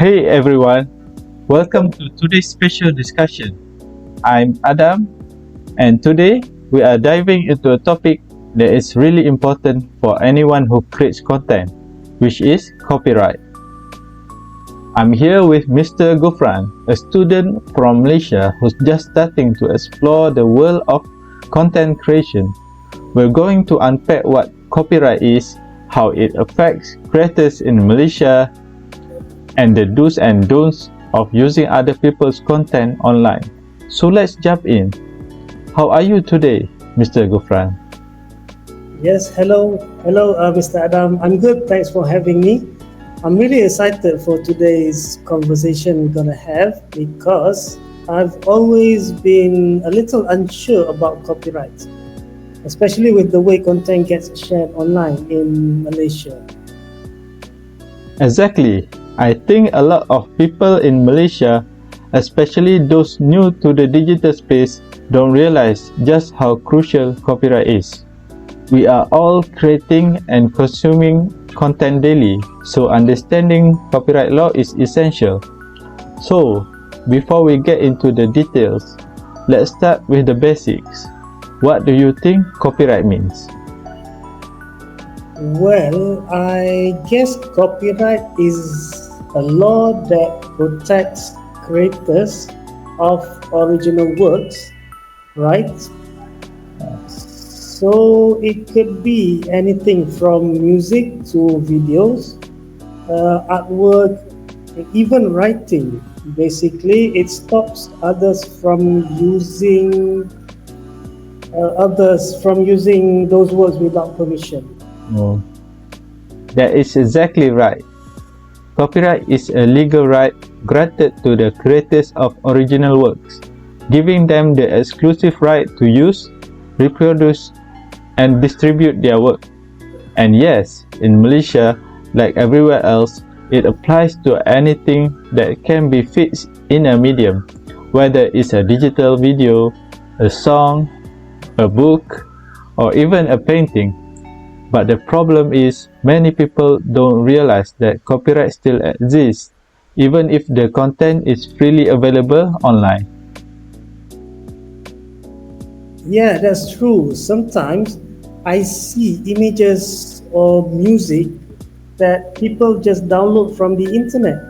Hey everyone, welcome to today's special discussion. I'm Adam, and today we are diving into a topic that is really important for anyone who creates content, which is copyright. I'm here with Mr. Gufran, a student from Malaysia who's just starting to explore the world of content creation. We're going to unpack what copyright is, how it affects creators in Malaysia, and the do's and don'ts of using other people's content online. So let's jump in. How are you today, Mr. Gufran? Yes, hello, Mr. Adam. I'm good. Thanks for having me. I'm really excited for today's conversation we're gonna have because I've always been a little unsure about copyright, especially with the way content gets shared online in Malaysia. Exactly. I think a lot of people in Malaysia, especially those new to the digital space, don't realize just how crucial copyright is. We are all creating and consuming content daily, so understanding copyright law is essential. So, before we get into the details, let's start with the basics. What do you think copyright means? Well, I guess copyright is a law that protects creators of original works, right? So it could be anything from music to videos, artwork, even writing. Basically, it stops others from using those words without permission. Oh, that is exactly right. Copyright is a legal right granted to the creators of original works, giving them the exclusive right to use, reproduce, and distribute their work. And yes, in Malaysia, like everywhere else, it applies to anything that can be fixed in a medium, whether it's a digital video, a song, a book, or even a painting. But the problem is, many people don't realize that copyright still exists, even if the content is freely available online. Yeah, that's true. Sometimes I see images or music that people just download from the internet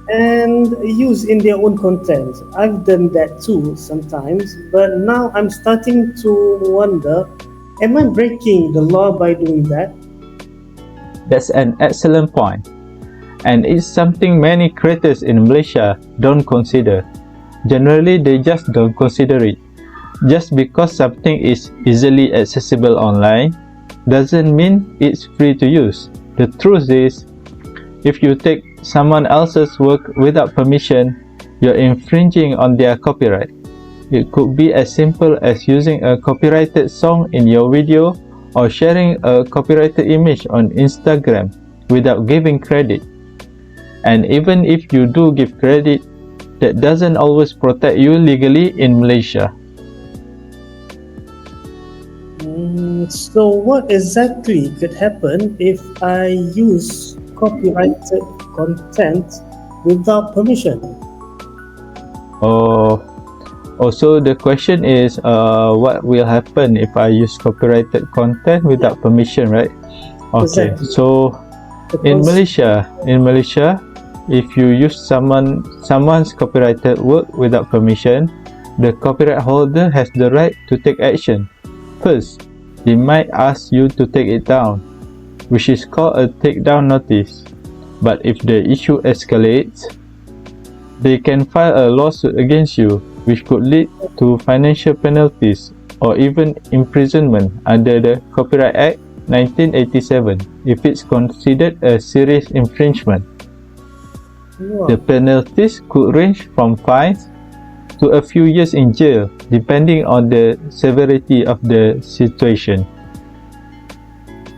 and use in their own content. I've done that too sometimes, but now I'm starting to wonder, am I breaking the law by doing that? That's an excellent point, and it's something many creators in Malaysia don't consider. Generally, they just don't consider it. Just because something is easily accessible online doesn't mean it's free to use. The truth is, if you take someone else's work without permission, you're infringing on their copyright. It could be as simple as using a copyrighted song in your video or sharing a copyrighted image on Instagram without giving credit. And even if you do give credit, that doesn't always protect you legally in Malaysia. So what exactly could happen if I use copyrighted content without permission? Also, the question is, what will happen if I use copyrighted content without permission, right? Okay, Exactly. so in Malaysia, if you use someone's copyrighted work without permission, the copyright holder has the right to take action. First, they might ask you to take it down, which is called a takedown notice. But if the issue escalates, they can file a lawsuit against you, which could lead to financial penalties or even imprisonment under the Copyright Act 1987 if it's considered a serious infringement. Wow. The penalties could range from fines to a few years in jail, depending on the severity of the situation.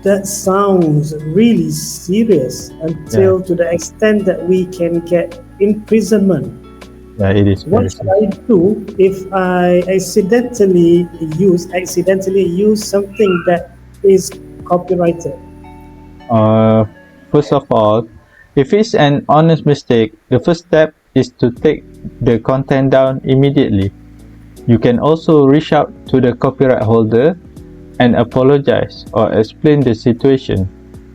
That sounds really serious to the extent that we can get imprisonment. Yeah, it is. What should I do if I accidentally use something that is copyrighted? First of all, If it's an honest mistake, the first step is to take the content down immediately. You can also reach out to the copyright holder and apologize or explain the situation.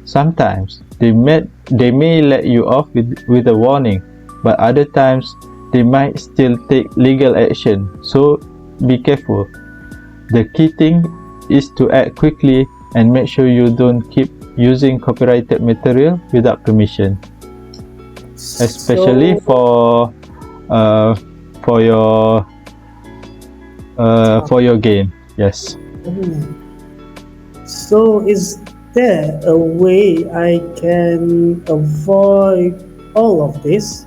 Sometimes they may let you off with a warning, but other times they might still take legal action, so be careful. The key thing is to act quickly and make sure you don't keep using copyrighted material without permission, especially for your game. Yes. So is there a way I can avoid all of this?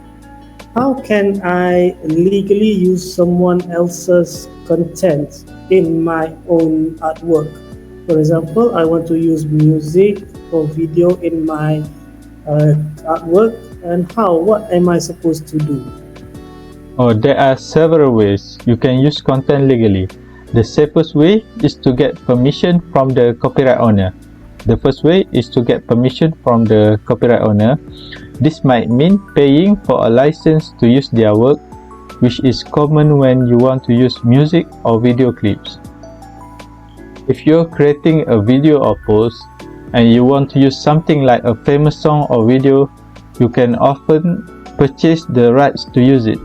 How can I legally use someone else's content in my own artwork? For example, I want to use music or video in my artwork, and what am I supposed to do? Oh, there are several ways you can use content legally. The safest way is to get permission from the copyright owner. The first way is to get permission from the copyright owner. This might mean paying for a license to use their work, which is common when you want to use music or video clips. If you're creating a video or post and you want to use something like a famous song or video, you can often purchase the rights to use it.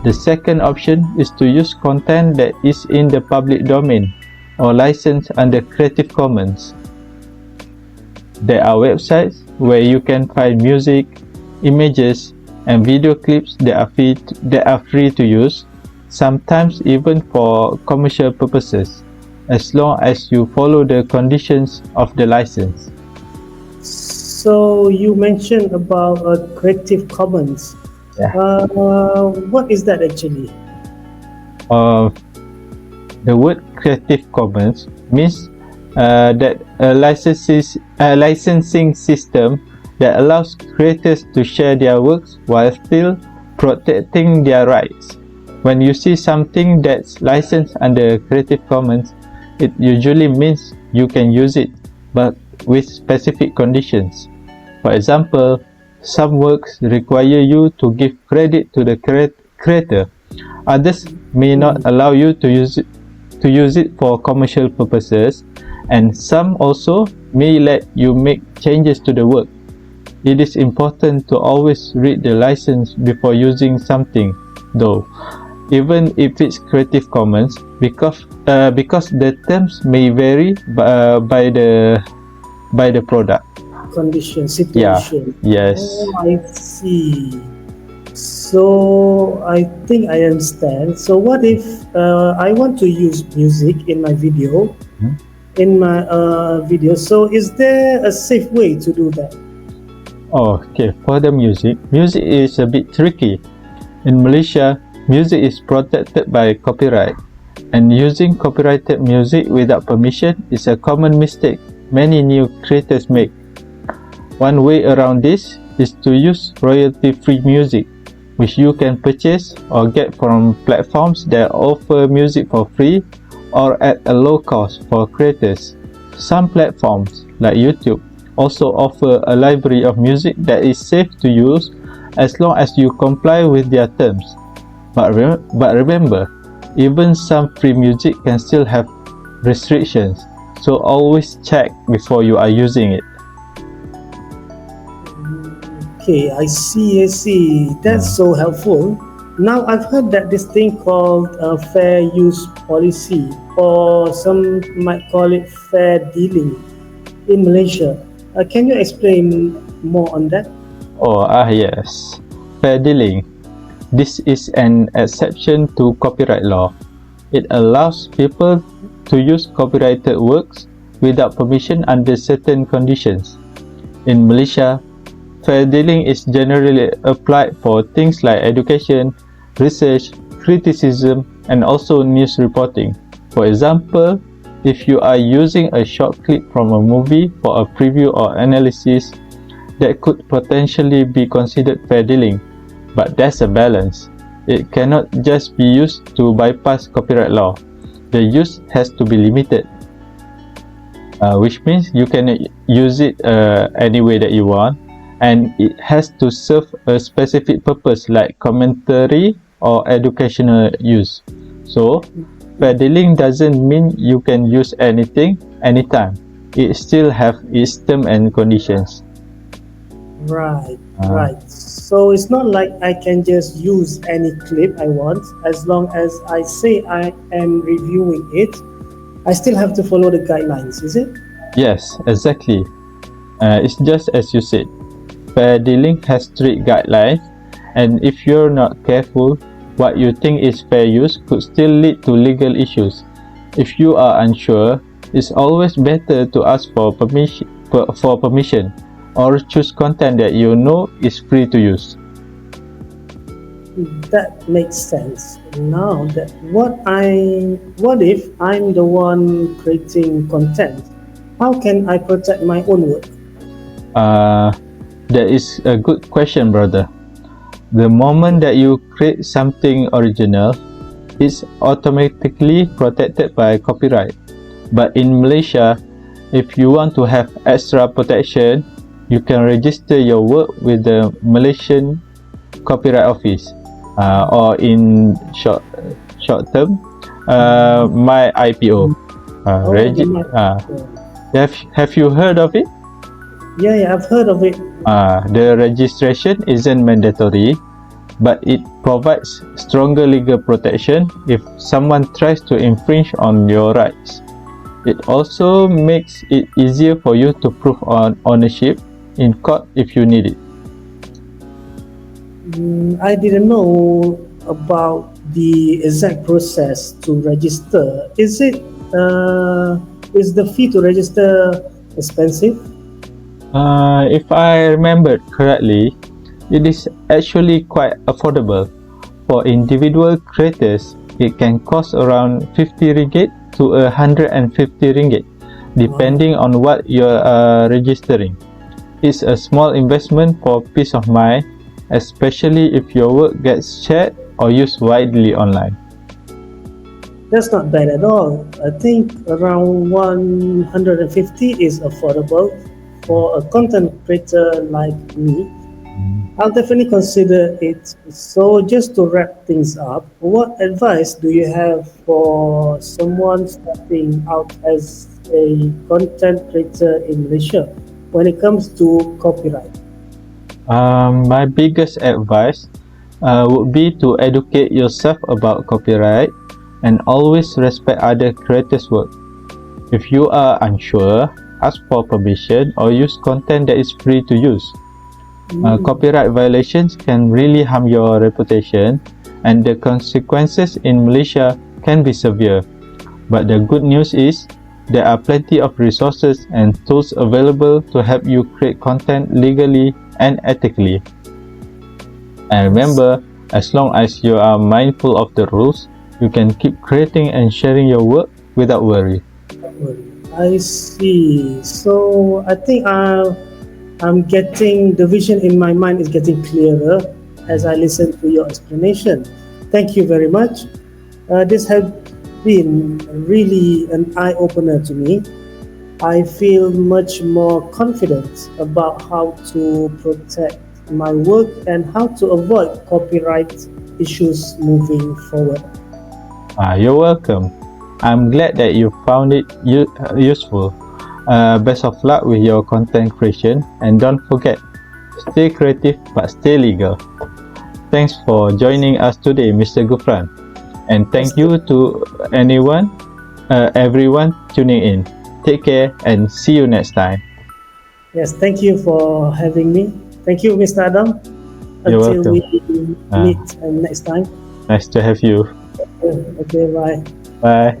The second option is to use content that is in the public domain or licensed under Creative Commons. There are websites where you can find music, images, and video clips that are free to use, sometimes even for commercial purposes, as long as you follow the conditions of the license. So you mentioned about Creative Commons. Yeah. What is that actually? The word Creative Commons means that a licensing system that allows creators to share their works while still protecting their rights. When you see something that's licensed under Creative Commons, it usually means you can use it, but with specific conditions. For example, some works require you to give credit to the creator. Others may not allow you to use it for commercial purposes, and some also may let you make changes to the work. It is important to always read the license before using something, though, even if it's Creative Commons, because the terms may vary by the product. Condition, situation. Yeah. Yes. Oh, I see. So I think I understand. So what if I want to use music in my video? So is there a safe way to do that? Okay, for the music is a bit tricky. In Malaysia, music is protected by copyright, and using copyrighted music without permission is a common mistake many new creators make. One way around this is to use royalty-free music, which you can purchase or get from platforms that offer music for free or at a low cost for creators. Some platforms, like YouTube, also offer a library of music that is safe to use as long as you comply with their terms. But remember, even some free music can still have restrictions, so always check before you are using it. Okay, I see. That's so helpful. Now I've heard that this thing called fair use policy, or some might call it fair dealing, in Malaysia. Can you explain more on that? Yes. Fair dealing. This is an exception to copyright law. It allows people to use copyrighted works without permission under certain conditions. In Malaysia, fair dealing is generally applied for things like education, research, criticism, and also news reporting. For example, if you are using a short clip from a movie for a preview or analysis, that could potentially be considered fair dealing. But there's a balance. It cannot just be used to bypass copyright law. The use has to be limited, which means you can use it any way that you want. and it has to serve a specific purpose like commentary or educational use. So, fair dealing doesn't mean you can use anything anytime. It still have its terms and conditions. Right, right. So it's not like I can just use any clip I want as long as I say I am reviewing it. I still have to follow the guidelines, is it? Yes, exactly. It's just as you said. Fair dealing has strict guidelines, and if you're not careful, what you think is fair use could still lead to legal issues. If you are unsure, it's always better to ask for permission or choose content that you know is free to use. That makes sense. Now that what if I'm the one creating content? How can I protect my own work? That is a good question, brother. The moment that you create something original, it's automatically protected by copyright. But in Malaysia, if you want to have extra protection, you can register your work with the Malaysian Copyright Office, or in short term, my IPO. Have you heard of it? Yeah, I've heard of it. The registration isn't mandatory, but it provides stronger legal protection if someone tries to infringe on your rights. It also makes it easier for you to prove ownership in court if you need it. I didn't know about the exact process to register. Is the fee to register expensive? If I remember correctly, it is actually quite affordable. For individual creators, it can cost around 50 ringgit to 150 ringgit, depending on what you're registering. It's a small investment for peace of mind, especially if your work gets shared or used widely online. That's not bad at all. I think around 150 is affordable for a content creator like me. I'll definitely consider it. So just to wrap things up, what advice do you have for someone starting out as a content creator in Malaysia when it comes to copyright? My biggest advice would be to educate yourself about copyright and always respect other creators' work. If you are unsure, ask for permission or use content that is free to use. Copyright violations can really harm your reputation, and the consequences in Malaysia can be severe. But the good news is, there are plenty of resources and tools available to help you create content legally and ethically. And remember, as long as you are mindful of the rules, you can keep creating and sharing your work without worry. I see. So I think I'm getting the vision in my mind is getting clearer as I listen to your explanation. Thank you very much. This has been really an eye opener to me. I feel much more confident about how to protect my work and how to avoid copyright issues moving forward. You're welcome. I'm glad that you found it useful. Best of luck with your content creation, and don't forget, stay creative but stay legal. Thanks for joining us today, Mr. Gufran, and thank you to everyone tuning in. Take care and see you next time. Yes, thank you for having me. Thank you, Mr. Adam. You're Until welcome. we meet next time. Nice to have you. Okay, bye. Bye.